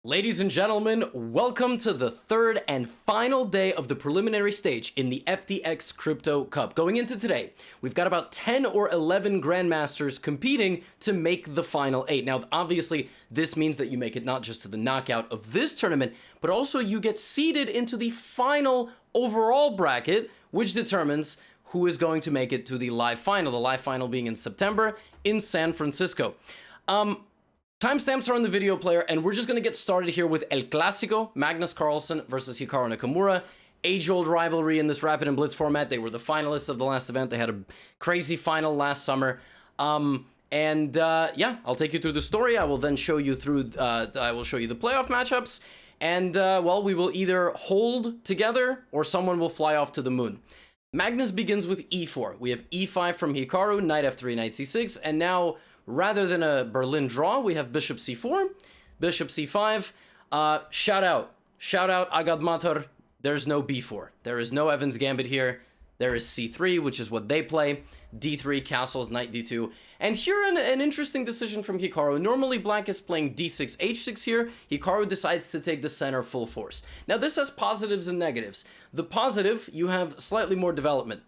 Ladies and gentlemen, welcome to the third and final day of the preliminary stage in the FTX Crypto Cup. Going into today, we've got about 10 or 11 grandmasters competing to make the final 8. Now, obviously, this means that you make it not just to the knockout of this tournament, but also you get seeded into the final overall bracket, which determines who is going to make it to the live final. The live final being in September in San Francisco. Timestamps are on the video player, and we're just going to get started here with El Clásico, Magnus Carlsen versus Hikaru Nakamura. Age-old rivalry in this Rapid and Blitz format. They were the finalists of the last event. They had a crazy final last summer. Yeah, I'll take you through the story. I will then show you through, I will show you the playoff matchups. And, well, we will either hold together or someone will fly off to the moon. Magnus begins with e4. We have e5 from Hikaru, knight f3, knight c6, and now, rather than a Berlin draw, we have bishop c4, bishop c5. Shout out, Agad Matar. There's no b4. There is no Evans Gambit here. There is c3, which is what they play. d3, castles, knight d2. And here an interesting decision from Hikaru. Normally black is playing d6, h6 here. Hikaru decides to take the center full force. Now this has positives and negatives. The positive, you have slightly more development.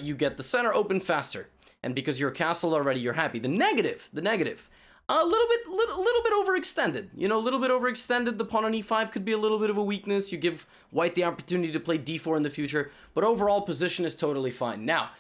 You get the center open faster. And because you're castled already, you're happy. The negative, a little bit overextended. You know, a little bit overextended. The pawn on e5 could be a little bit of a weakness. You give white the opportunity to play d4 in the future, but overall position is totally fine. Now,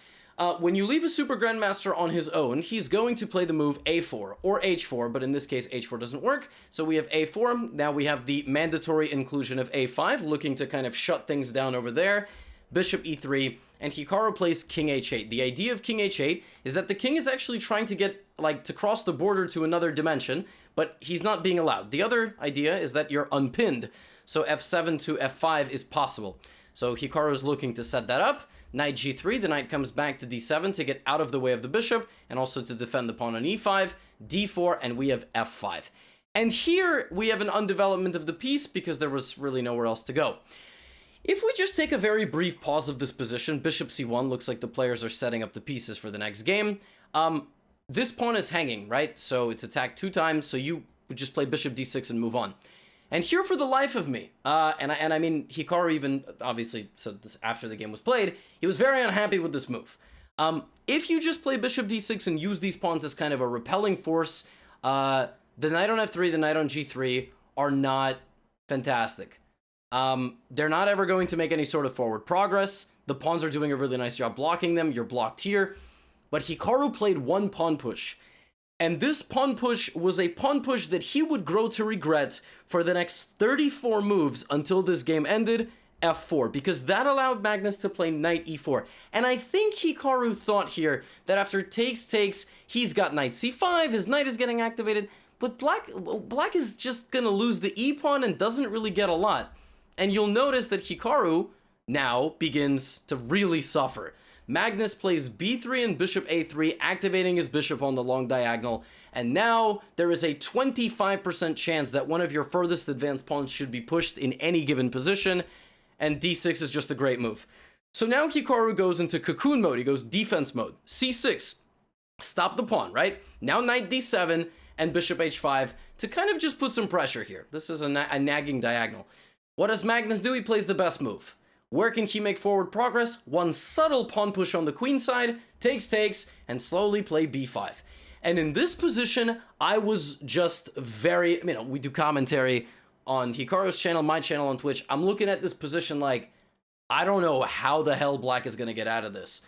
when you leave a super grandmaster on his own, he's going to play the move a4 or h4, but in this case, h4 doesn't work. So we have a4. Now we have the mandatory inclusion of a5, looking to kind of shut things down over there. Bishop e3, and Hikaru plays king h8. The idea of king h8 is that the king is actually trying to get, to cross the border to another dimension, but he's not being allowed. The other idea is that you're unpinned, so f7 to f5 is possible. So Hikaru is looking to set that up. Knight g3, the knight comes back to d7 to get out of the way of the bishop, and also to defend the pawn on e5, d4, and we have f5. And here we have an undevelopment of the piece because there was really nowhere else to go. If we just take a very brief pause of this position, bishop c1 looks like the players are setting up the pieces for the next game. This pawn is hanging, right? So it's attacked 2 times, so you would just play bishop d6 and move on. And here for the life of me, and I mean, Hikaru even obviously said this after the game was played, he was very unhappy with this move. If you just play bishop d6 and use these pawns as kind of a repelling force, the knight on f3, the knight on g3 are not fantastic. They're not ever going to make any sort of forward progress. The pawns are doing a really nice job blocking them. You're blocked here. But Hikaru played one pawn push. And this pawn push was a pawn push that he would grow to regret for the next 34 moves until this game ended, f4, because that allowed Magnus to play knight e4. And I think Hikaru thought here that after takes, he's got knight c5, his knight is getting activated, but black is just gonna lose the e-pawn and doesn't really get a lot. And you'll notice that Hikaru now begins to really suffer. Magnus plays b3 and bishop a3, activating his bishop on the long diagonal. And now there is a 25% chance that one of your furthest advanced pawns should be pushed in any given position. And d6 is just a great move. So now Hikaru goes into cocoon mode. He goes defense mode. c6. Stop the pawn, right? Now knight d7 and bishop h5 to kind of just put some pressure here. This is a nagging diagonal. What does Magnus do? He plays the best move. Where can he make forward progress? One subtle pawn push on the queen side, takes, and slowly play b5. And in this position, I was just very, we do commentary on Hikaru's channel, my channel on Twitch. I'm looking at this position like, I don't know how the hell black is going to get out of this.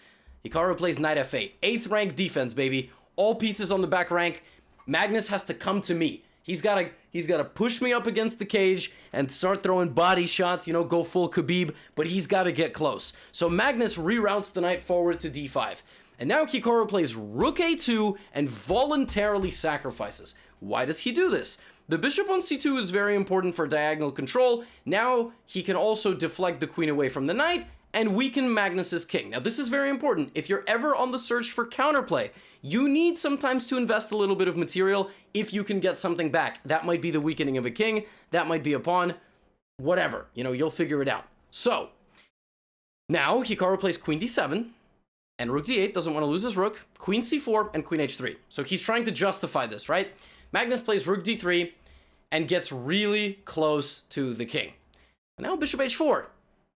Hikaru plays knight f8. 8th rank defense, baby. All pieces on the back rank. Magnus has to come to me. He's got to push me up against the cage and start throwing body shots, go full Khabib, but he's got to get close. So Magnus reroutes the knight forward to d5. And now Hikaru plays rook a2 and voluntarily sacrifices. Why does he do this? The bishop on c2 is very important for diagonal control. Now he can also deflect the queen away from the knight and weaken Magnus's king. Now this is very important. If you're ever on the search for counterplay, you need sometimes to invest a little bit of material if you can get something back. That might be the weakening of a king, that might be a pawn, whatever, you'll figure it out. So, now Hikaru plays queen d7, and rook d8, doesn't want to lose his rook, queen c4, and queen h3. So he's trying to justify this, right? Magnus plays rook d3, and gets really close to the king. And now bishop h4,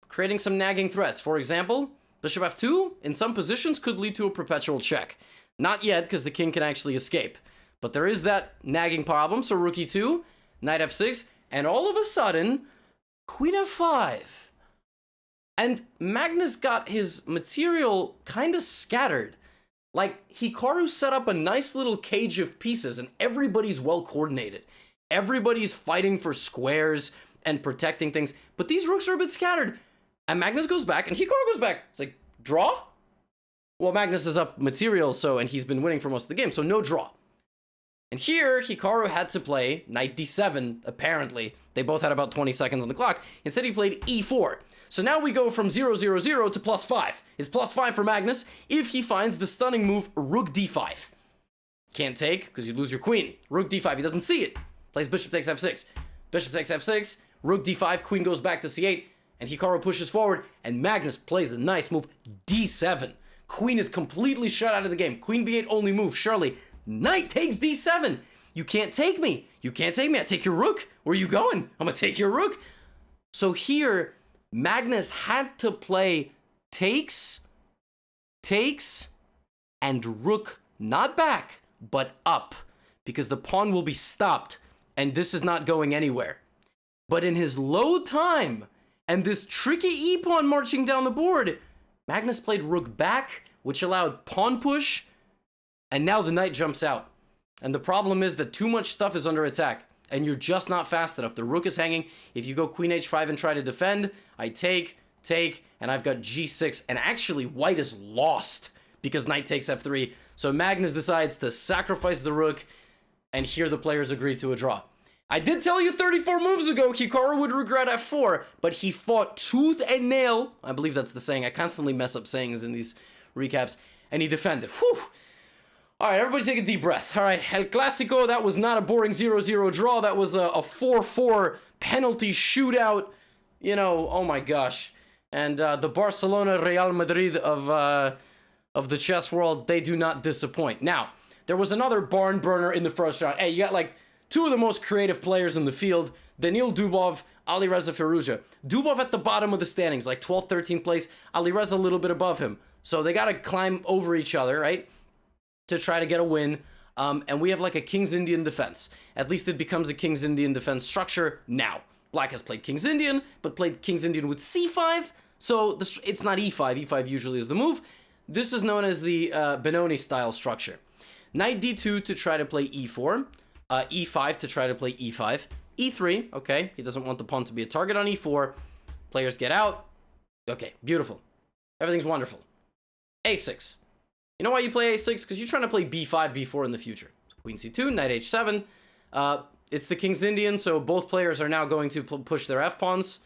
creating some nagging threats. For example, bishop f2 in some positions could lead to a perpetual check. Not yet, because the king can actually escape. But there is that nagging problem, so rook e2, knight f6, and all of a sudden, queen f5. And Magnus got his material kind of scattered. Like, Hikaru set up a nice little cage of pieces, and everybody's well coordinated. Everybody's fighting for squares and protecting things, but these rooks are a bit scattered. And Magnus goes back, and Hikaru goes back. It's like, draw? Well, Magnus is up material, and he's been winning for most of the game, so no draw. And here, Hikaru had to play knight d7, apparently. They both had about 20 seconds on the clock. Instead, he played e4. So now we go from 0, 0, 0 to +5. It's +5 for Magnus if he finds the stunning move rook d5. Can't take, because you lose your queen. Rook d5, he doesn't see it. Plays bishop takes f6. Bishop takes f6, rook d5, queen goes back to c8, and Hikaru pushes forward, and Magnus plays a nice move, d7. Queen is completely shut out of the game. Queen b8 only move, surely. Knight takes d7. You can't take me. You can't take me. I take your rook. Where are you going? I'm going to take your rook. So here, Magnus had to play takes, and rook not back, but up, because the pawn will be stopped, and this is not going anywhere. But in his low time, and this tricky e-pawn marching down the board, Magnus played rook back, which allowed pawn push, and now the knight jumps out. And the problem is that too much stuff is under attack, and you're just not fast enough. The rook is hanging. If you go queen h5 and try to defend, I take, and I've got g6, and actually white is lost because knight takes f3. So Magnus decides to sacrifice the rook, and here the players agree to a draw. I did tell you 34 moves ago Hikaru would regret f4, but he fought tooth and nail. I believe that's the saying. I constantly mess up sayings in these recaps. And he defended. Whew. All right, everybody take a deep breath. All right, El Clásico, that was not a boring 0-0 draw. That was a 4-4 penalty shootout. You know, oh my gosh. And the Barcelona Real Madrid of the chess world, they do not disappoint. Now, there was another barn burner in the first round. Hey, you got like two of the most creative players in the field, Daniil Dubov, Alireza Firouzja. Dubov at the bottom of the standings, like 12th, 13th place. Alireza a little bit above him. So they got to climb over each other, right, to try to get a win. And we have like a King's Indian defense. At least it becomes a King's Indian defense structure now. Black has played King's Indian, but played King's Indian with c5. So it's not e5. e5 usually is the move. This is known as the Benoni style structure. Knight d2 to try to play e4. E5 to try to play e5. E3, okay, he doesn't want the pawn to be a target on e4. Players get out. Okay, beautiful. Everything's wonderful. A6. You know why you play a6? Because you're trying to play b5, b4 in the future. Queen c2, knight h7. It's the King's Indian, so both players are now going to push their f-pawns.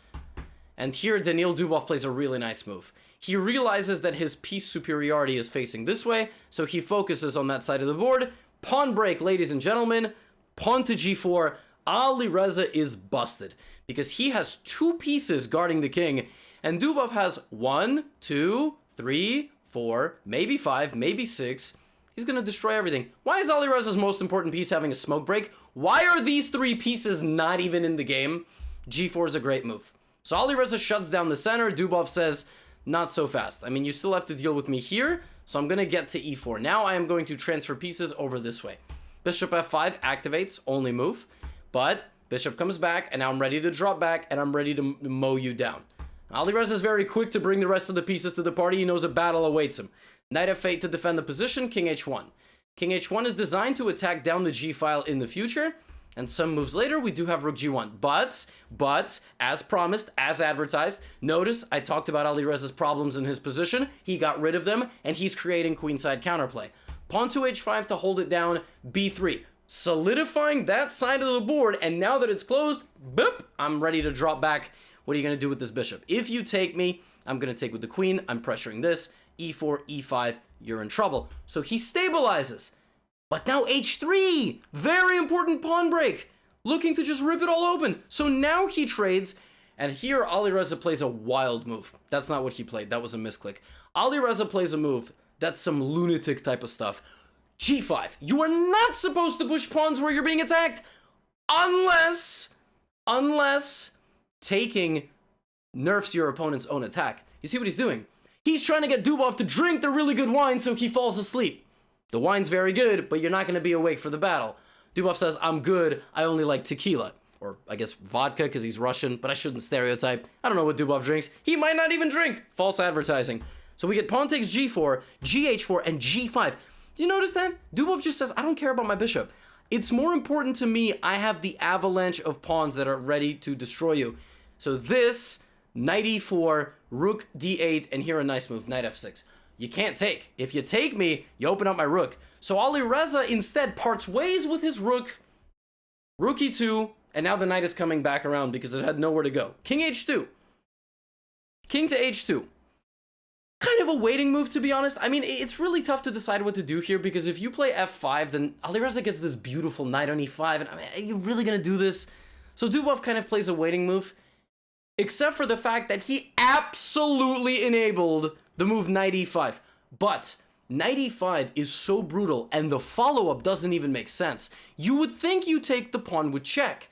And here, Daniil Dubov plays a really nice move. He realizes that his piece superiority is facing this way, so he focuses on that side of the board. Pawn break, ladies and gentlemen. Pawn to g4. Alireza is busted because he has two pieces guarding the king, and Dubov has 1, 2, 3, 4, maybe 5, maybe 6. He's going to destroy everything. Why is Alireza's most important piece having a smoke break? Why are these three pieces not even in the game? g4 is a great move. So Alireza shuts down the center. Dubov says, not so fast. I mean, you still have to deal with me here, so I'm going to get to e4. Now I am going to transfer pieces over this way. Bishop f5 activates, only move. But bishop comes back, and now I'm ready to drop back, and I'm ready to mow you down. Alireza is very quick to bring the rest of the pieces to the party. He knows a battle awaits him. Knight f8 to defend the position, king h1. King h1 is designed to attack down the g file in the future, and some moves later, we do have rook g1. But, as promised, as advertised, notice I talked about Alireza's problems in his position. He got rid of them, and he's creating queenside counterplay. Pawn to h5 to hold it down, b3. Solidifying that side of the board, and now that it's closed, boop, I'm ready to drop back. What are you going to do with this bishop? If you take me, I'm going to take with the queen. I'm pressuring this. e4, e5, you're in trouble. So he stabilizes. But now h3, very important pawn break. Looking to just rip it all open. So now he trades, and here Alireza plays a wild move. That's not what he played. That was a misclick. Alireza plays a move. That's some lunatic type of stuff. g5. You are not supposed to push pawns where you're being attacked. Unless taking nerfs your opponent's own attack. You see what he's doing? He's trying to get Dubov to drink the really good wine so he falls asleep. The wine's very good, but you're not going to be awake for the battle. Dubov says, I'm good, I only like tequila. Or, I guess, vodka, because he's Russian, but I shouldn't stereotype. I don't know what Dubov drinks. He might not even drink. False advertising. So we get pawn takes g4, gh4, and g5. You notice that? Dubov just says, I don't care about my bishop. It's more important to me, I have the avalanche of pawns that are ready to destroy you. So this, knight e4, rook d8, and here a nice move, knight f6. You can't take. If you take me, you open up my rook. So Alireza instead parts ways with his rook, rook e2, and now the knight is coming back around because it had nowhere to go. King h2. King to h2. Kind of a waiting move, to be honest. I mean, it's really tough to decide what to do here because if you play f5, then Alireza gets this beautiful knight on e5, and I mean, are you really gonna do this? So Dubov kind of plays a waiting move, except for the fact that he absolutely enabled the move knight e5. But knight e5 is so brutal, and the follow-up doesn't even make sense. You would think you take the pawn with check,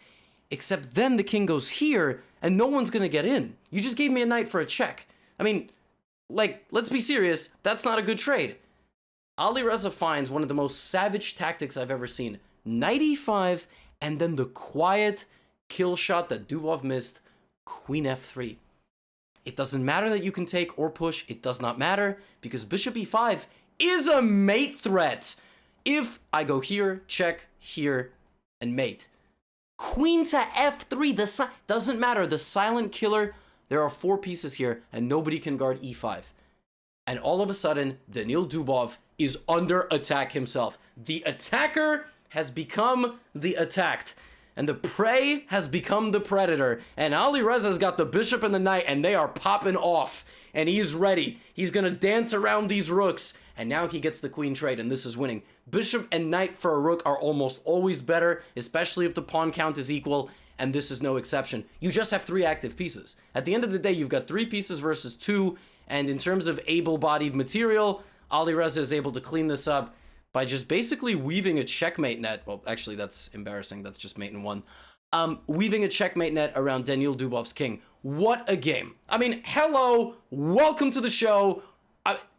except then the king goes here, and no one's gonna get in. You just gave me a knight for a check. I mean, like, let's be serious, that's not a good trade. Alireza finds one of the most savage tactics I've ever seen. Knight e5, and then the quiet kill shot that Dubov missed, queen f3. It doesn't matter that you can take or push, it does not matter, because bishop e5 is a mate threat. If I go here, check, here, and mate. Queen to f3, doesn't matter, the silent killer. There are 4 pieces here, and nobody can guard e5. And all of a sudden, Daniil Dubov is under attack himself. The attacker has become the attacked. And the prey has become the predator. And Alireza's got the bishop and the knight, and they are popping off. And he's ready. He's going to dance around these rooks. And now he gets the queen trade, and this is winning. Bishop and knight for a rook are almost always better, especially if the pawn count is equal. And this is no exception. You just have 3 active pieces. At the end of the day, you've got 3 pieces versus 2, and in terms of able-bodied material, Alireza is able to clean this up by just basically weaving a checkmate net. Well, actually, that's embarrassing. That's just mate in 1. Weaving a checkmate net around Daniil Dubov's king. What a game. I mean, hello, welcome to the show.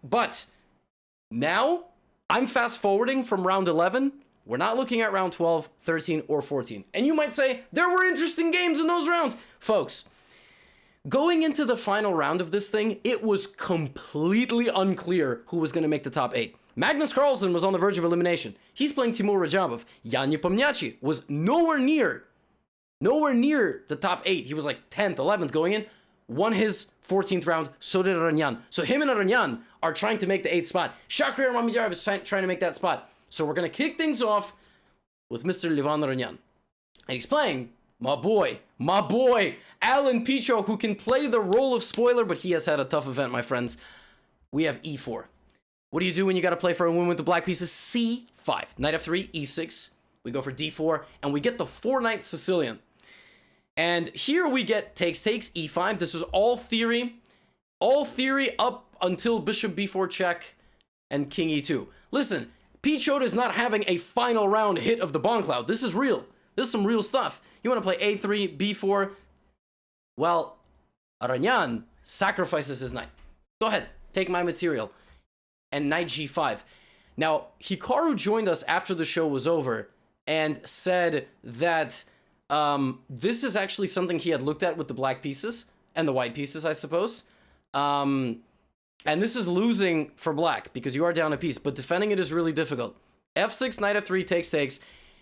But now, I'm fast-forwarding from round 11. We're not looking at round 12, 13, or 14. And you might say, there were interesting games in those rounds. Folks, going into the final round of this thing, it was completely unclear who was going to make the top 8. Magnus Carlsen was on the verge of elimination. He's playing Timur Radjabov. Yan Nepomniachtchi was nowhere near the top 8. He was like 10th, 11th going in. Won his 14th round, so did Aronian. So him and Aronian are trying to make the 8th spot. Shakhriyar Mamedyarov is trying to make that spot. So we're going to kick things off with Mr. Levan Aronian. And he's playing my boy, Alan Pichot, who can play the role of spoiler, but he has had a tough event, my friends. We have e4. What do you do when you got to play for a win with the black pieces? c5. Knight f3, e6. We go for d4, and we get the 4-knight Sicilian. And here we get takes, e5. This is all theory. All theory up until bishop b4 check and king e2. Listen, Pichot is not having a final round hit of the bomb cloud. This is real. This is some real stuff. You want to play a3, b4? Well, Aronian sacrifices his knight. Go ahead, take my material. And knight g5. Now, Hikaru joined us after the show was over and said that this is actually something he had looked at with the black pieces and the white pieces, I suppose. And this is losing for black because you are down a piece, but defending it is really difficult. f6, knight f3, takes,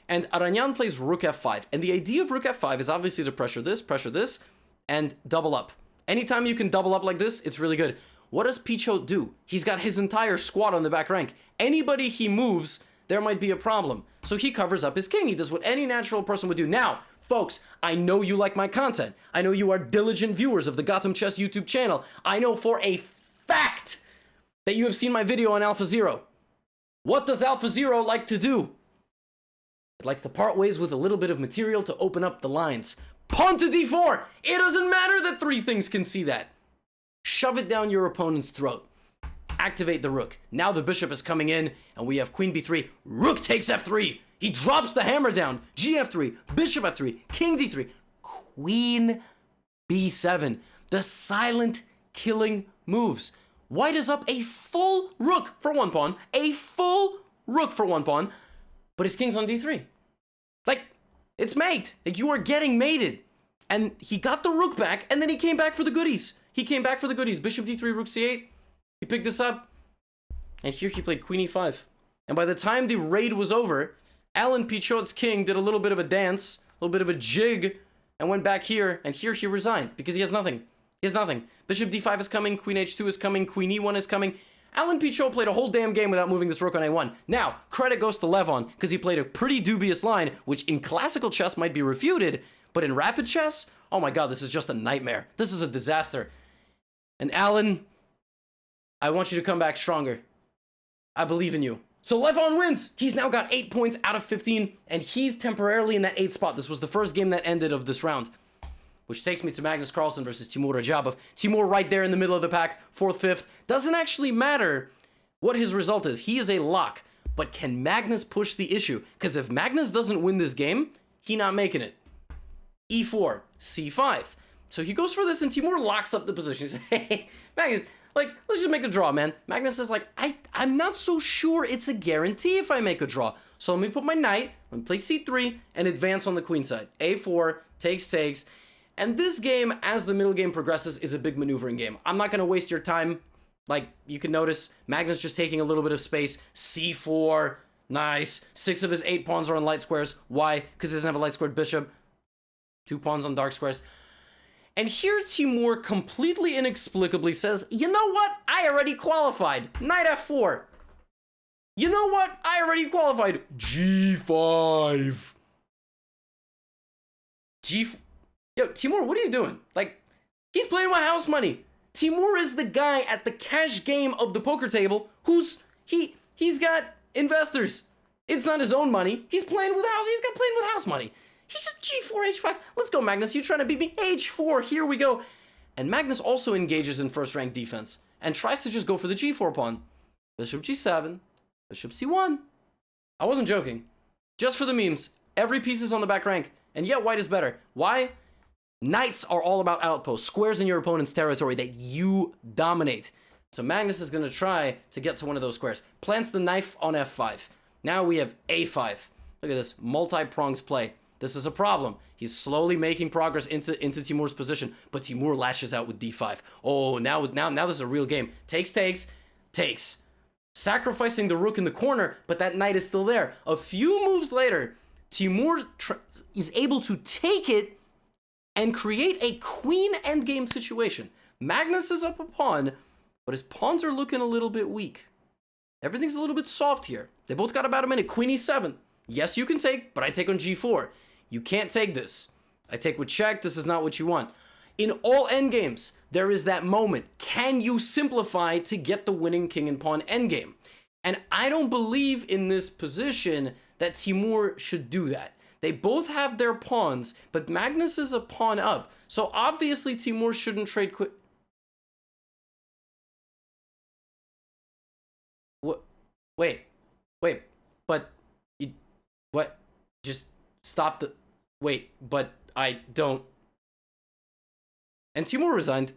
and Aronian plays rook f5. And the idea of rook f5 is obviously to pressure this, and double up. Anytime you can double up like this, it's really good. What does Pichot do? He's got his entire squad on the back rank. Anybody he moves, there might be a problem. So he covers up his king. He does what any natural person would do. Now, folks, I know you like my content. I know you are diligent viewers of the GothamChess YouTube channel. I know for a fact that you have seen my video on AlphaZero. What does AlphaZero like to do? It likes to part ways with a little bit of material to open up the lines. Pawn to d4! It doesn't matter that 3 things can see that. Shove it down your opponent's throat. Activate the rook. Now the bishop is coming in, and we have queen b3. Rook takes f3. He drops the hammer down. Gf3, bishop f3, king d3, queen b7. The silent killing moves. White is up a full rook for one pawn, a full rook for one pawn, but his king's on d3. Like, it's mate. Like, you are getting mated. And he got the rook back, and then he came back for the goodies. He came back for the goodies. Bishop d3, rook c8. He picked this up, and here he played queen e5. And by the time the raid was over, Alan Pichot's king did a little bit of a dance, a little bit of a jig, and went back here, and here he resigned, because he has nothing. He has nothing. Bishop d5 is coming, queen h2 is coming, queen e1 is coming. Alan Pichot played a whole damn game without moving this rook on a1. Now, credit goes to Levon, because he played a pretty dubious line, which in classical chess might be refuted, but in rapid chess, oh my god, this is just a nightmare. This is a disaster. And Alan, I want you to come back stronger. I believe in you. So Levon wins. He's now got 8 points out of 15, and he's temporarily in that 8th spot. This was the first game that ended of this round, which takes me to Magnus Carlsen versus Timur Radjabov. Timur right there in the middle of the pack, 4th, 5th. Doesn't actually matter what his result is. He is a lock. But can Magnus push the issue? Because if Magnus doesn't win this game, he not making it. E4, C5. So he goes for this, and Timur locks up the position. He says, hey, Magnus, like, let's just make the draw, man. Magnus is like, I'm not so sure it's a guarantee if I make a draw. So let me put my knight, let me play C3, and advance on the queen side. A4, takes. And this game, as the middle game progresses, is a big maneuvering game. I'm not going to waste your time. Like, you can notice, Magnus just taking a little bit of space. C4, nice. 6 of his 8 pawns are on light squares. Why? Because he doesn't have a light squared bishop. 2 pawns on dark squares. And here Timur completely inexplicably says, you know what? I already qualified. Knight f4. You know what? I already qualified. G5. Yo, Timur, what are you doing? Like, he's playing with house money. Timur is the guy at the cash game of the poker table he's got investors. It's not his own money. He's playing with house money. He's just G4, H5. Let's go, Magnus. You trying to beat me? H4. Here we go. And Magnus also engages in first-rank defense and tries to just go for the G4 pawn. Bishop G7. Bishop C1. I wasn't joking. Just for the memes. Every piece is on the back rank. And yet white is better. Why? Knights are all about outposts. Squares in your opponent's territory that you dominate. So Magnus is going to try to get to one of those squares. Plants the knife on F5. Now we have A5. Look at this. Multi-pronged play. This is a problem. He's slowly making progress into Timur's position, but Timur lashes out with D5. Oh, now this is a real game. Takes. Sacrificing the rook in the corner, but that knight is still there. A few moves later, Timur is able to take it and create a queen endgame situation. Magnus is up a pawn, but his pawns are looking a little bit weak. Everything's a little bit soft here. They both got about a minute. Queen E7. Yes, you can take, but I take on G4. You can't take this. I take with check. This is not what you want. In all endgames, there is that moment. Can you simplify to get the winning king and pawn endgame? And I don't believe in this position that Timur should do that. They both have their pawns, but Magnus is a pawn up. So obviously Timur shouldn't trade quick. What? Wait, but what? Just stop the, wait, but I don't. And Timur resigned.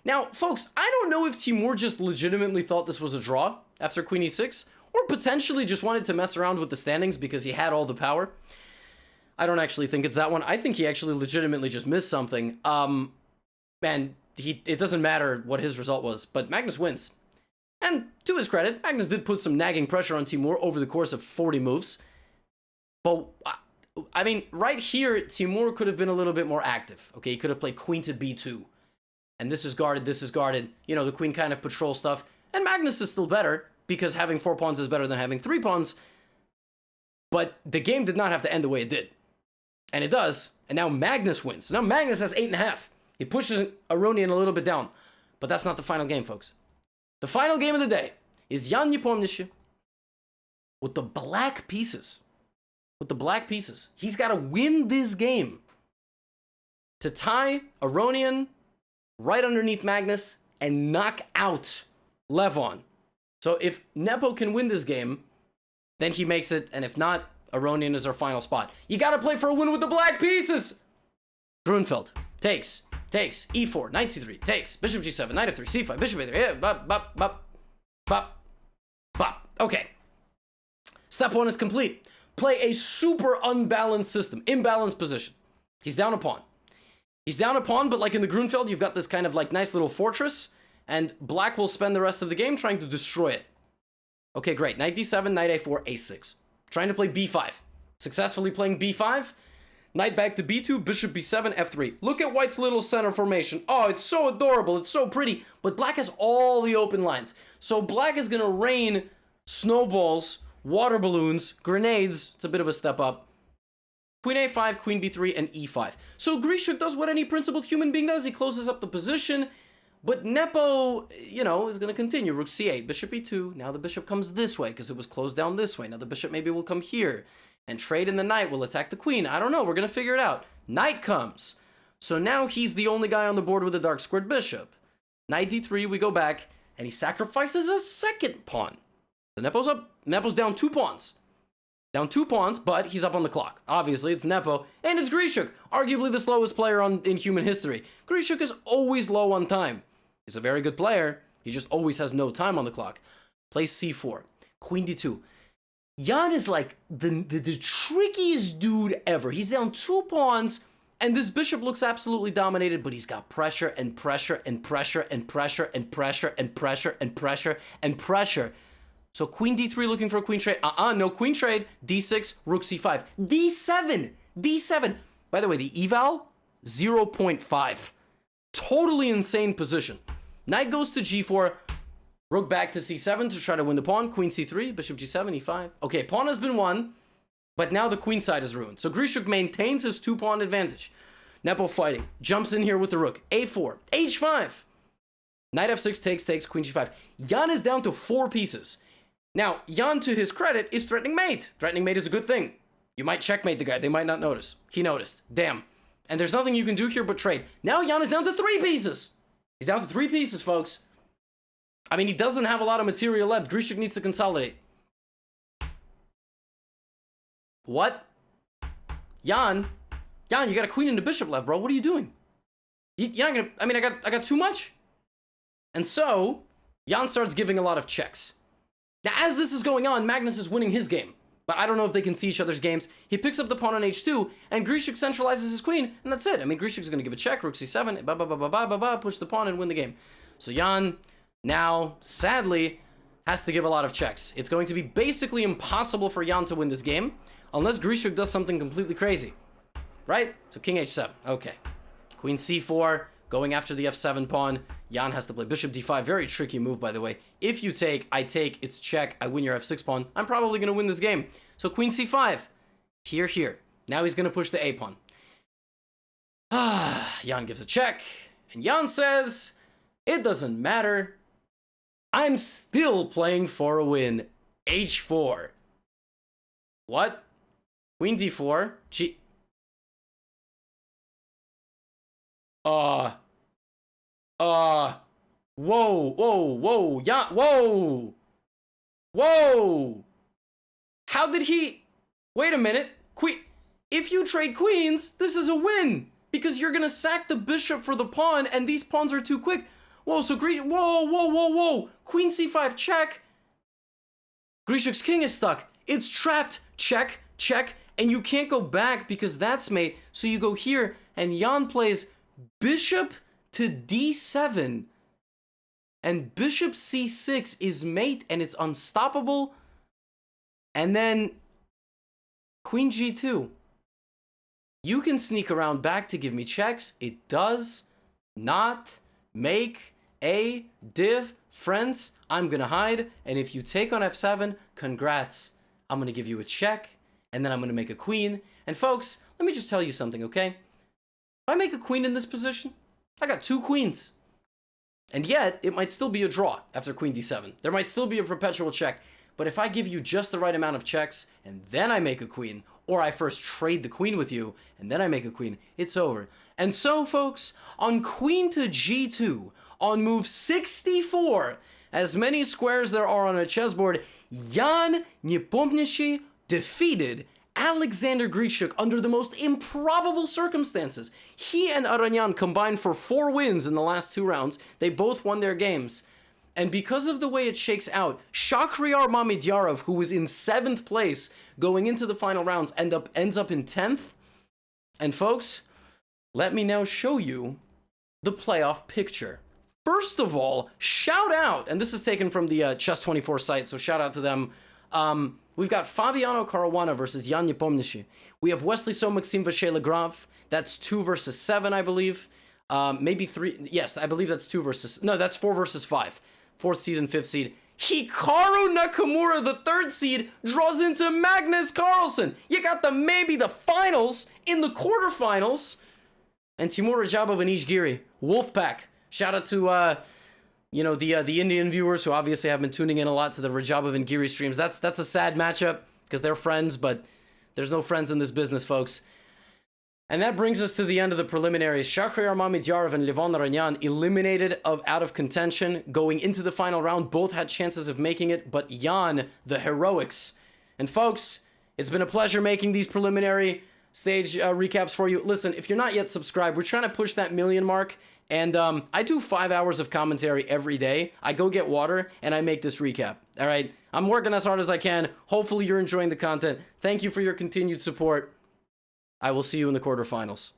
Now, folks, I don't know if Timur just legitimately thought this was a draw after Queen E6, or potentially just wanted to mess around with the standings because he had all the power. I don't actually think it's that one. I think he actually legitimately just missed something. And it doesn't matter what his result was, but Magnus wins. And to his credit, Magnus did put some nagging pressure on Timur over the course of 40 moves. But, I mean, right here, Timur could have been a little bit more active. Okay, he could have played queen to B2. And this is guarded. You know, the queen kind of patrol stuff. And Magnus is still better, because having 4 pawns is better than having 3 pawns. But the game did not have to end the way it did. And it does. And now Magnus wins. Now Magnus has 8.5. He pushes Aronian a little bit down. But that's not the final game, folks. The final game of the day is Jan Nepomniachtchi with the black pieces. He's got to win this game to tie Aronian right underneath Magnus and knock out Levon. So if Nepo can win this game, then he makes it, and if not, Aronian is our final spot. You gotta play for a win with the black pieces! Grunfeld takes, e4, knight c3, takes, bishop g7, knight f3, c5, bishop a3, yeah, bop, bop, bop, bop, bop. Okay. Step 1 is complete. Play a super unbalanced system, imbalanced position. He's down a pawn. He's down a pawn, but like in the Grunfeld, you've got this kind of like nice little fortress, and black will spend the rest of the game trying to destroy it. Okay, great. Knight d7, knight a4, a6. Trying to play b5. Successfully playing b5. Knight back to b2, bishop b7, f3. Look at white's little center formation. Oh, it's so adorable. It's so pretty. But black has all the open lines. So black is going to rain snowballs, water balloons, grenades. It's a bit of a step up. Queen a5, queen b3, and e5. So Grischuk does what any principled human being does. He closes up the position. But Nepo, you know, is going to continue. Rook c8, bishop e2. Now the bishop comes this way because it was closed down this way. Now the bishop maybe will come here. And trade in the knight will attack the queen. I don't know. We're going to figure it out. Knight comes. So now he's the only guy on the board with a dark squared bishop. Knight d3, we go back. And he sacrifices a second pawn. So Nepo's up. Nepo's down 2 pawns. Down 2 pawns, but he's up on the clock. Obviously, it's Nepo. And it's Grischuk, arguably the slowest player in human history. Grischuk is always low on time. He's a very good player. He just always has no time on the clock. Plays c4. Queen d2. Jan is like the trickiest dude ever. He's down 2 pawns, and this bishop looks absolutely dominated, but he's got pressure and pressure and pressure and pressure and pressure and pressure and pressure and pressure. So queen d3 looking for a queen trade. No queen trade. d6, rook c5. d7, d7. By the way, the eval, 0.5. Totally insane position. Knight goes to g4. Rook back to c7 to try to win the pawn. Queen c3, bishop g7, e5. Okay, pawn has been won, but now the queen side is ruined. So Grischuk maintains his 2-pawn advantage. Nepo fighting. Jumps in here with the rook. a4, h5. Knight f6 takes, queen g5. Jan is down to 4 pieces. Now, Jan, to his credit, is threatening mate. Threatening mate is a good thing. You might checkmate the guy. They might not notice. He noticed. Damn. And there's nothing you can do here but trade. Now Jan is down to 3 pieces. He's down to 3 pieces, folks. I mean, he doesn't have a lot of material left. Grischuk needs to consolidate. What? Jan, you got a queen and a bishop left, bro. What are you doing? You're not gonna... I mean, I got too much. And so, Jan starts giving a lot of checks. Now, as this is going on, Magnus is winning his game. But I don't know if they can see each other's games. He picks up the pawn on h2, and Grischuk centralizes his queen, and that's it. I mean, Grischuk's going to give a check, rook c7, push the pawn and win the game. So Jan now, sadly, has to give a lot of checks. It's going to be basically impossible for Jan to win this game, unless Grischuk does something completely crazy. Right? So king h7. Okay. Queen c4, going after the f7 pawn. Jan has to play bishop d5. Very tricky move, by the way. If you take, I take, it's check, I win your f6 pawn. I'm probably going to win this game. So queen c5. Here. Now he's going to push the a pawn. Jan gives a check. And Jan says, it doesn't matter. I'm still playing for a win. h4. What? Queen d4. Whoa. Yeah, whoa. How did he... Wait a minute. If you trade queens, this is a win. Because you're gonna sack the bishop for the pawn, and these pawns are too quick. Whoa, so whoa. Queen c5, check. Grischuk's king is stuck. It's trapped. Check. And you can't go back because that's mate. So you go here, and Jan plays bishop to d7. And bishop c6 is mate, and it's unstoppable. And then queen g2. You can sneak around back to give me checks. It does not make a difference. I'm going to hide. And if you take on f7, congrats. I'm going to give you a check. And then I'm going to make a queen. And folks, let me just tell you something, okay? If I make a queen in this position, I got 2 queens. And yet, it might still be a draw after queen d7. There might still be a perpetual check. But if I give you just the right amount of checks, and then I make a queen, or I first trade the queen with you, and then I make a queen, it's over. And so, folks, on queen to g2, on move 64, as many squares there are on a chessboard, Jan Nepomniachtchi defeated Alexander Grischuk under the most improbable circumstances. He and Aronian combined for 4 wins in the last 2 rounds. They both won their games. And because of the way it shakes out, Shakhriyar Mamedyarov, who was in 7th place going into the final rounds, ends up in 10th. And folks, let me now show you the playoff picture. First of all, shout out, and this is taken from the Chess24 site, so shout out to them. We've got Fabiano Caruana versus Jan Nepomniachtchi. We have Wesley So, Maxime Vacher-Legrave. That's 2 versus 7, I believe. Maybe 3. Yes, I believe that's 2 versus... No, that's 4 versus 5. 4th seed and 5th seed. Hikaru Nakamura, the 3rd seed, draws into Magnus Carlsen. You got maybe the finals in the quarterfinals. And Timur Radjabov and Anish Giri. Wolfpack. Shout out to... the Indian viewers who obviously have been tuning in a lot to the Radjabov and Giri streams. That's a sad matchup because they're friends, but there's no friends in this business, folks. And that brings us to the end of the preliminaries. Shakhriyar Mamedyarov and Levon Aronian eliminated out of contention. Going into the final round, both had chances of making it, but Jan, the heroics. And folks, it's been a pleasure making these preliminary stage recaps for you. Listen, if you're not yet subscribed, we're trying to push that 1 million mark. And I do 5 hours of commentary every day. I go get water, and I make this recap. All right? I'm working as hard as I can. Hopefully you're enjoying the content. Thank you for your continued support. I will see you in the quarterfinals.